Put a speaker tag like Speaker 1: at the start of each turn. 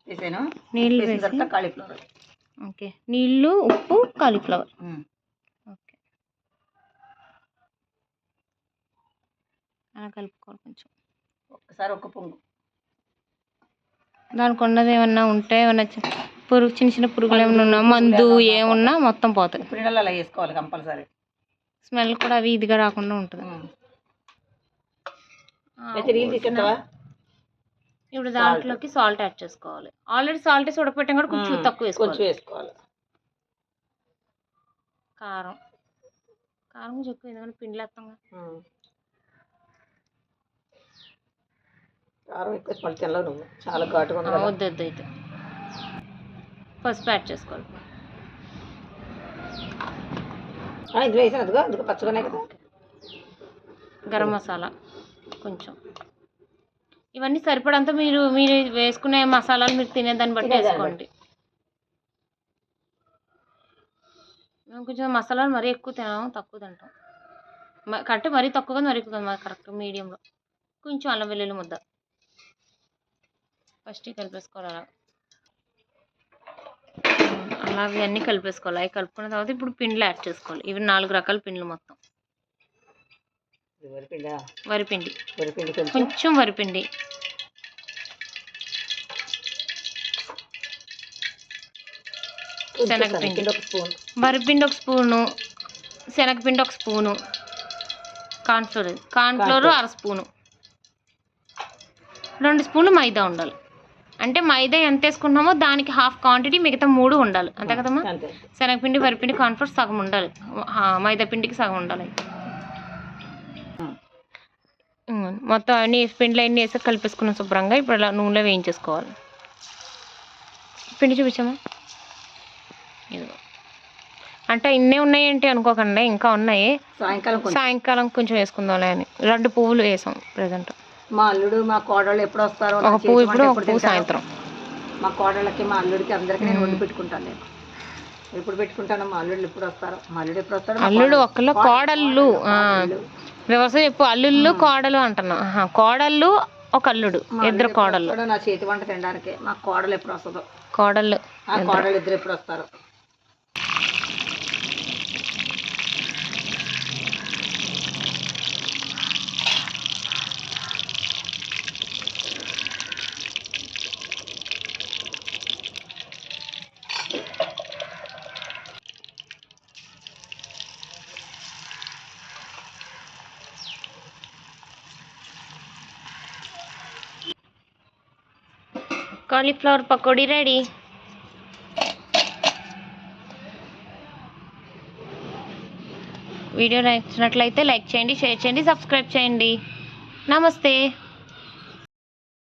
Speaker 1: వేసాను.
Speaker 2: నీళ్ళు
Speaker 1: వేసిన
Speaker 2: వేసి
Speaker 1: తర్వాత కాలీఫ్లవర్.
Speaker 2: ఓకే, నీళ్ళు, ఉప్పు, కాలీఫ్లవర్. ఓకే, అలా కలుపుకోవాలి కొంచెం.
Speaker 1: ఒక్కసారి ఒక పొంగు.
Speaker 2: దానికి ఉన్నది ఏమన్నా ఉంటే ఏమన్నా చిన్న చిన్న పురుగులు ఏమన్నా ఉన్నా, మందు ఏమున్నా మొత్తం పోతాయి.
Speaker 1: ఇప్పుడు నీళ్ళు అలా వేసుకోవాలి కంపల్సరీ.
Speaker 2: స్మెల్ కూడా అవి ఇదిగా రాకుండా ఉంటుంది. ఇప్పుడు దాంట్లోకి సాల్ట్ యాడ్ చేసుకోవాలి. ఆల్రెడీ సాల్ట్ వేసి ఉడకపెట్టాం కూడా కొంచెం తక్కువ వేసుకోవాలి. కారం కొంచెం ఎక్కువ, ఎందుకంటే పిండి వేస్తాం.
Speaker 1: కారం ఎక్కువ తెల్లవు, నువ్వు చాలా ఘాటుగా ఉంది.
Speaker 2: వద్దు అయితే పసుపు యాడ్ చేసుకోవాలి.
Speaker 1: ఇందులో వేసాను, అదిగో అందుకు పచ్చగానే కదా.
Speaker 2: గరం మసాలా కొంచెం, ఇవన్నీ సరిపడంతా మీరు వేసుకునే మసాలాలు మీరు తినేదాన్ని బట్టి వేసుకోండి. మేము కొంచెం మసాలాలు మరీ ఎక్కువ తినాము, తక్కువ తింటాం. కరెక్ట్ మరీ తక్కువగా మరీ ఎక్కువ, మరి కరెక్ట్ మీడియంలో. కొంచెం అల్లం వెల్లుల్లి ముద్ద ఫస్ట్ కలిపేసుకోవాలి. అలాగే అన్నీ కలిపేసుకోవాలి. అవి కలుపుకున్న తర్వాత ఇప్పుడు పిండిలు యాడ్ చేసుకోవాలి. ఇవి 4 రకాల పిండిలు మొత్తం. వరిపిండి కొంచెం, వరిపిండి శనగపిండి, వరిపిండి 1 స్పూను, శనగపిండి 1 స్పూను, కార్న్ఫ్లోర్ 1/2 స్పూను, 2 స్పూన్లు మైదా ఉండాలి. అంటే మైదా ఎంత వేసుకుంటున్నామో దానికి హాఫ్ క్వాంటిటీ, మిగతా 3 ఉండాలి. అంతే కదమ్మా. శనగపిండి, వరిపిండి, కార్న్ఫ్లోర్ సగం ఉండాలి, మైదా పిండికి సగం ఉండాలి. మొత్తం అన్ని పిండిలు అన్నీ వేసి కలిపేసుకున్నాం శుభ్రంగా. ఇప్పుడు అలా నూనెలో వేయించేసుకోవాలి. పిండి చూపించామా, ఇదిగో. అంటే ఇన్నే ఉన్నాయేంటి అనుకోకండి, ఇంకా ఉన్నాయి. సాయంకాలం కొంచెం వేసుకుందాంలే అని 2 పువ్వులు వేసాం ప్రజెంట్.
Speaker 1: మా అల్లుడు మా కోడళ్ళు ఎప్పుడు వస్తారో,
Speaker 2: ఒక పువ్వు ఇప్పుడు, ఒక పువ్వు సాయంత్రం.
Speaker 1: మా కోడళ్ళకి మా అల్లుడికి అందరికీ నేను వండి పెట్టుకుంటాను. నేను ఎప్పుడు పెట్టుకుంటాను, మా అల్లుళ్ళు ఎప్పుడు వస్తారో. మా అల్లుడు ఎప్పుడు వస్తారో.
Speaker 2: అల్లుడు ఒకళ్ళు, కోడళ్ళు వ్యవసాయం ఎప్పుడు అల్లుళ్ళు కోడలు అంటున్నా. కోడళ్ళు ఒక అల్లుడు, 2 కోడళ్ళు.
Speaker 1: నా చేతి వంట తినడానికి మా కోడలు ఎప్పుడు వస్తుందో.
Speaker 2: కోడళ్ళు
Speaker 1: ఇద్దరు ఎప్పుడు వస్తారో.
Speaker 2: Cauliflower pakodi ready. వీడియో నచ్చినట్లయితే లైక్ చేయండి, షేర్ చేయండి, సబ్స్క్రైబ్ చేయండి. నమస్తే.